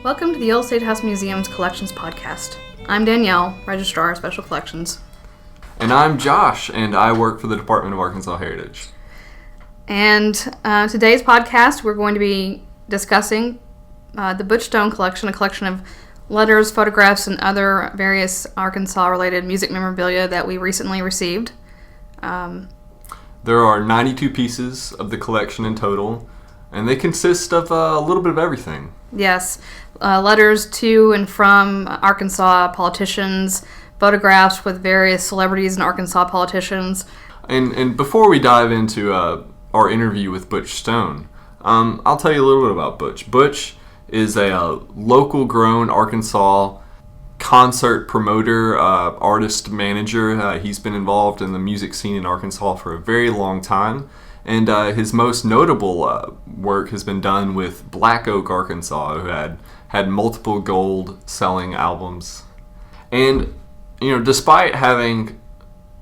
Welcome to the Old State House Museum's Collections Podcast. I'm Danielle, Registrar of Special Collections. And I'm Josh, and I work for the Department of Arkansas Heritage. And today's podcast, we're going to be discussing the Butch Stone collection, a collection of letters, photographs, and other various Arkansas-related music memorabilia that we recently received. There are 92 pieces of the collection in total, and they consist of a little bit of everything. Yes, letters to and from Arkansas politicians, photographs with various celebrities and Arkansas politicians. And before we dive into our interview with Butch Stone, I'll tell you a little bit about Butch. Butch is a local-grown Arkansas concert promoter, artist manager. He's been involved in the music scene in Arkansas for a very long time. And his most notable work has been done with Black Oak, Arkansas, who had multiple gold-selling albums. And, despite having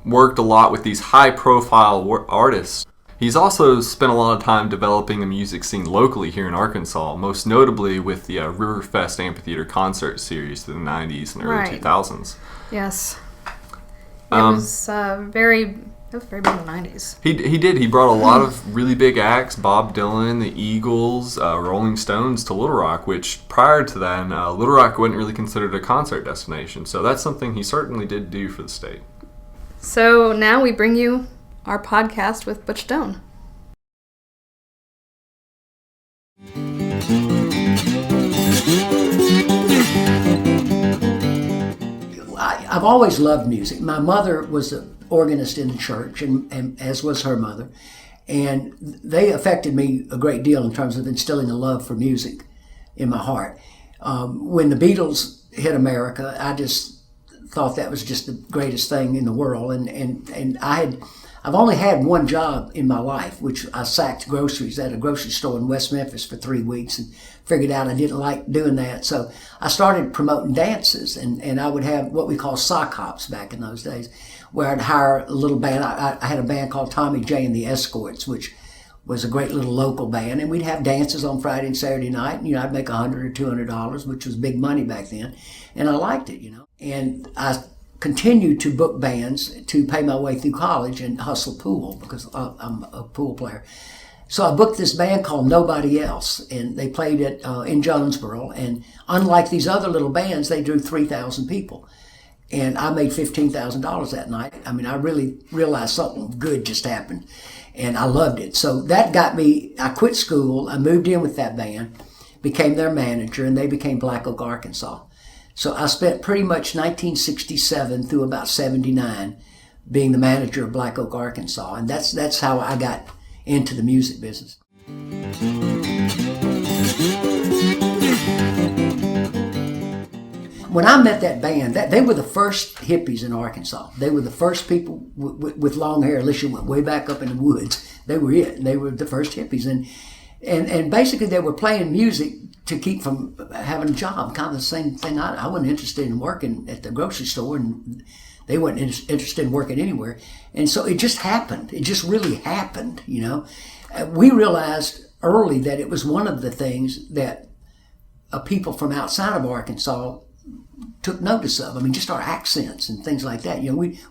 worked a lot with these high-profile artists, he's also spent a lot of time developing the music scene locally here in Arkansas, most notably with the Riverfest Amphitheater concert series through the 90s and early 2000s. Yes. It was very big in the 90s. He did. He brought a lot of really big acts, Bob Dylan, the Eagles, Rolling Stones to Little Rock, which prior to that, Little Rock wasn't really considered a concert destination. So that's something he certainly did do for the state. So now we bring you our podcast with Butch Stone. I've always loved music. My mother was an organist in the church, and as was her mother, and they affected me a great deal in terms of instilling a love for music in my heart. When the Beatles hit America, I just thought that was just the greatest thing in the world, and I've only had one job in my life, which I sacked groceries at a grocery store in West Memphis for 3 weeks and figured out I didn't like doing that. So I started promoting dances, and I would have what we call sock hops back in those days, where I'd hire a little band. I had a band called Tommy J and the Escorts, which was a great little local band, and we'd have dances on Friday and Saturday night, and I'd make $100 or $200, which was big money back then, and I liked it, And I continued to book bands to pay my way through college and hustle pool because I'm a pool player. So I booked this band called Nobody Else, and they played it in Jonesboro. And unlike these other little bands, they drew 3,000 people. And I made $15,000 that night. I mean, I really realized something good just happened, and I loved it. So that got me, I quit school, I moved in with that band, became their manager, and they became Black Oak, Arkansas. So I spent pretty much 1967 through about 79 being the manager of Black Oak, Arkansas. And that's how I got into the music business. When I met that band, they were the first hippies in Arkansas. They were the first people with long hair, unless you went way back up in the woods. They were it. They were the first hippies. And basically they were playing music to keep from having a job, kind of the same thing. I wasn't interested in working at the grocery store, and they weren't interested in working anywhere. And so it just happened. It just really happened, We realized early that it was one of the things that people from outside of Arkansas took notice of. I mean, just our accents and things like that.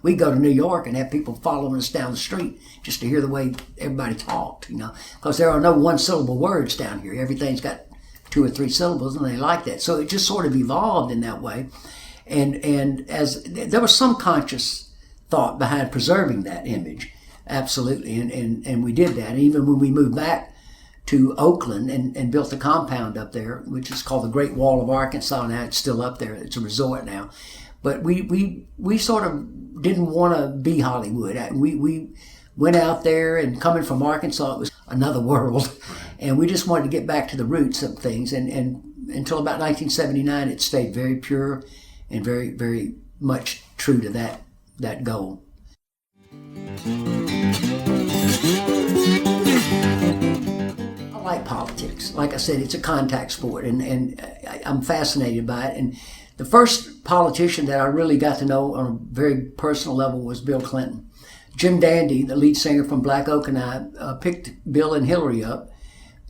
We go to New York and have people following us down the street just to hear the way everybody talked, because there are no one-syllable words down here. Everything's got 2 or 3 syllables, and they like that. So it just sort of evolved in that way. And as there was some conscious thought behind preserving that image, absolutely. And we did that. And even when we moved back to Oakland and built a compound up there, which is called the Great Wall of Arkansas. Now it's still up there. It's a resort now. But we sort of didn't want to be Hollywood. We went out there, and coming from Arkansas, it was another world. And we just wanted to get back to the roots of things. And until about 1979, it stayed very pure and very, very much true to that goal. I like politics. Like I said, it's a contact sport, and I'm fascinated by it. And the first politician that I really got to know on a very personal level was Bill Clinton. Jim Dandy, the lead singer from Black Oak, and I picked Bill and Hillary up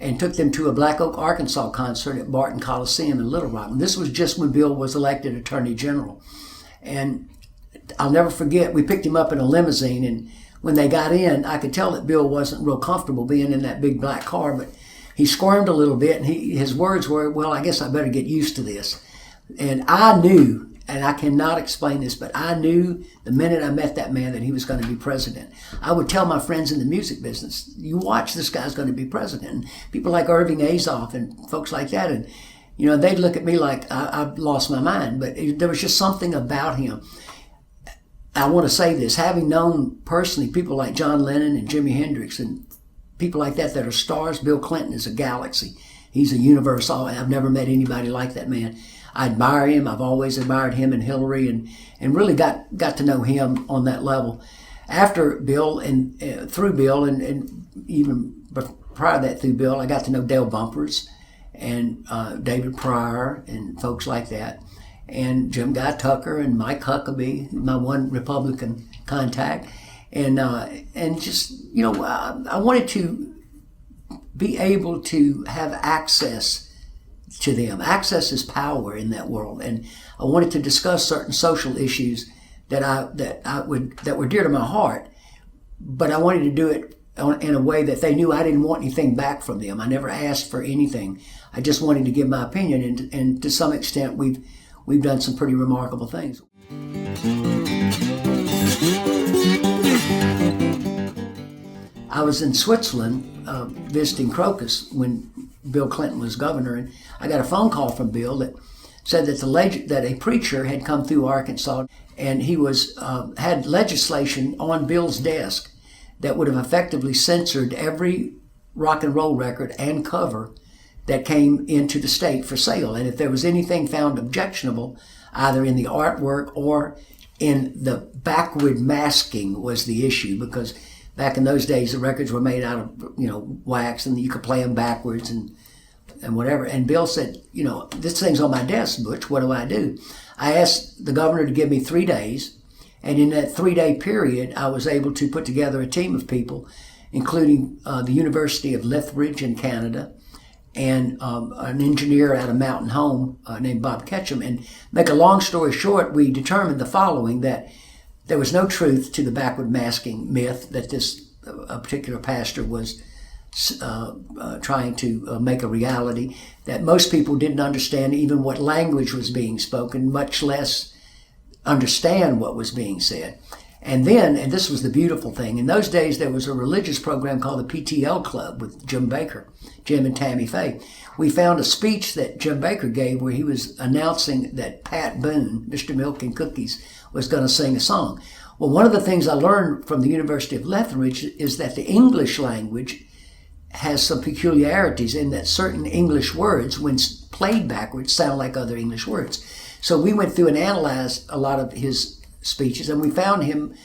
and took them to a Black Oak, Arkansas concert at Barton Coliseum in Little Rock. And this was just when Bill was elected Attorney General. And I'll never forget, we picked him up in a limousine, and when they got in, I could tell that Bill wasn't real comfortable being in that big black car, but he squirmed a little bit, and his words were, well, I guess I better get used to this. And I knew, and I cannot explain this, but I knew the minute I met that man that he was going to be president. I would tell my friends in the music business, you watch, this guy's going to be president. And people like Irving Azoff and folks like that, and they'd look at me like I've lost my mind, but there was just something about him. I want to say this, having known personally people like John Lennon and Jimi Hendrix and people like that are stars, Bill Clinton is a galaxy. He's a universe. I've never met anybody like that man. I admire him. I've always admired him and Hillary, and really got to know him on that level. After Bill and through Bill and even prior to that through Bill, I got to know Dale Bumpers and David Pryor and folks like that, and Jim Guy Tucker and Mike Huckabee, my one Republican contact, and just I wanted to be able to have access to them. Access is power in that world, and I wanted to discuss certain social issues that were dear to my heart, but I wanted to do it in a way that they knew I didn't want anything back from them. I never asked for anything. I just wanted to give my opinion, and to some extent we've done some pretty remarkable things. I was in Switzerland visiting Crocus when Bill Clinton was governor, and I got a phone call from Bill that said that a preacher had come through Arkansas, and he had legislation on Bill's desk that would have effectively censored every rock and roll record and cover that came into the state for sale. And if there was anything found objectionable, either in the artwork or in the backward masking was the issue, because back in those days the records were made out of wax, and you could play them backwards and whatever. And Bill said, this thing's on my desk, Butch, what do I do? I asked the governor to give me 3 days, and in that 3-day period I was able to put together a team of people, including the University of Lethbridge in Canada, and an engineer out of Mountain Home named Bob Ketchum. And make a long story short, we determined the following, that there was no truth to the backward masking myth that this particular pastor was trying to make a reality, that most people didn't understand even what language was being spoken, much less understand what was being said. And this was the beautiful thing, in those days there was a religious program called the PTL Club with Jim and Tammy Faye. We found a speech that Jim Baker gave where he was announcing that Pat Boone, Mr. Milk and Cookies, was going to sing a song. Well, one of the things I learned from the University of Lethbridge is that the English language has some peculiarities in that certain English words, when played backwards, sound like other English words. So we went through and analyzed a lot of his speeches, and we found him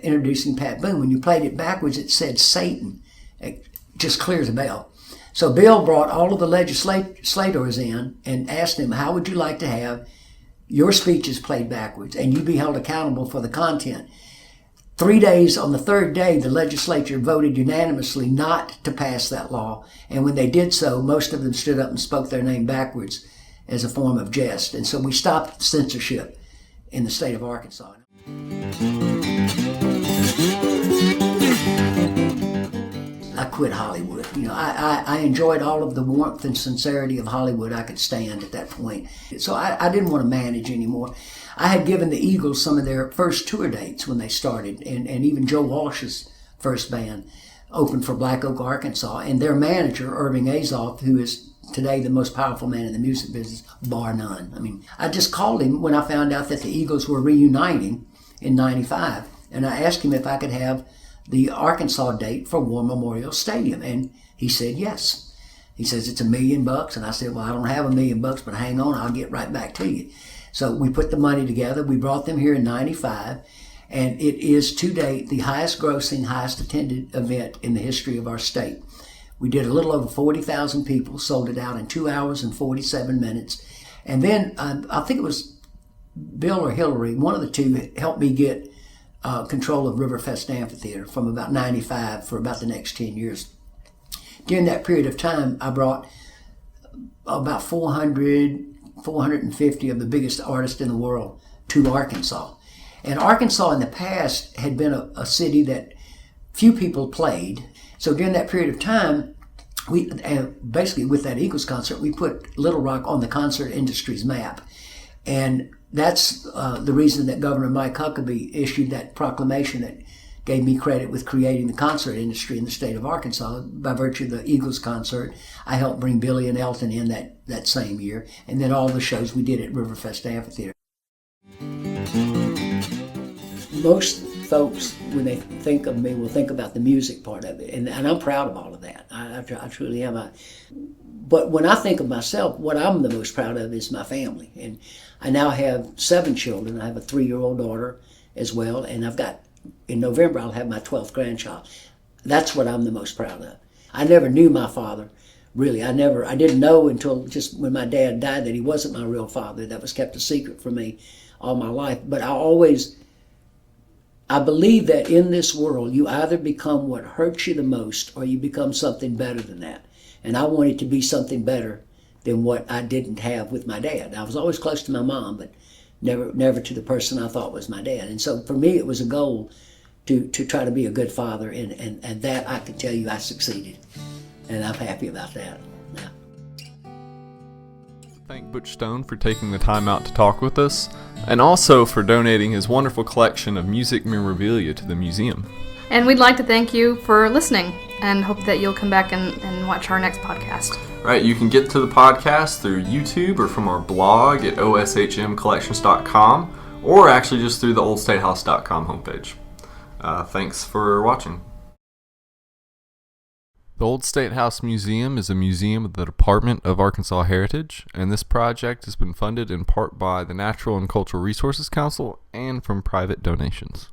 introducing Pat Boone. When you played it backwards, it said Satan. It just clears a bell. So Bill brought all of the legislators in and asked them, how would you like to have your speeches played backwards and you be held accountable for the content? 3 days, on the third day, the legislature voted unanimously not to pass that law. And when they did so, most of them stood up and spoke their name backwards as a form of jest. And so we stopped censorship in the state of Arkansas. I quit Hollywood. I enjoyed all of the warmth and sincerity of Hollywood I could stand at that point. So I didn't want to manage anymore. I had given the Eagles some of their first tour dates when they started, and even Joe Walsh's first band opened for Black Oak, Arkansas, and their manager, Irving Azoff, who is today the most powerful man in the music business, bar none. I mean, I just called him when I found out that the Eagles were reuniting in '95, and I asked him if I could have the Arkansas date for War Memorial Stadium, and he said yes. He says, it's $1 million, and I said, well, I don't have $1 million, but hang on, I'll get right back to you. So we put the money together. We brought them here in '95, and it is to date the highest grossing, highest attended event in the history of our state. We did a little over 40,000 people, sold it out in 2 hours and 47 minutes. And then I think it was Bill or Hillary, one of the two, helped me get control of Riverfest Amphitheater from about '95 for about the next 10 years. during that period of time, I brought about 450 of the biggest artists in the world to Arkansas. And Arkansas in the past had been a city that few people played. So during that period of time, we basically with that Eagles concert, we put Little Rock on the concert industry's map. And that's the reason that Governor Mike Huckabee issued that proclamation that gave me credit with creating the concert industry in the state of Arkansas. By virtue of the Eagles concert, I helped bring Billy and Elton in that same year, and then all the shows we did at Riverfest Amphitheater. Most folks, when they think of me, will think about the music part of it, and I'm proud of all of that. I truly am. But when I think of myself, what I'm the most proud of is my family. And I now have 7 children. I have a 3-year-old daughter as well, and in November I'll have my 12th grandchild. That's what I'm the most proud of. I never knew my father, really. I didn't know until just when my dad died that he wasn't my real father. That was kept a secret from me all my life. But I believe that in this world you either become what hurts you the most or you become something better than that. And I wanted to be something better than what I didn't have with my dad. I was always close to my mom, but never to the person I thought was my dad. And so for me, it was a goal to try to be a good father, and that I can tell you I succeeded. And I'm happy about that. Yeah. Thank Butch Stone for taking the time out to talk with us, and also for donating his wonderful collection of music memorabilia to the museum. And we'd like to thank you for listening and hope that you'll come back and watch our next podcast. Right, you can get to the podcast through YouTube or from our blog at oshmcollections.com, or actually just through the oldstatehouse.com homepage. Thanks for watching. The Old State House Museum is a museum of the Department of Arkansas Heritage, and this project has been funded in part by the Natural and Cultural Resources Council and from private donations.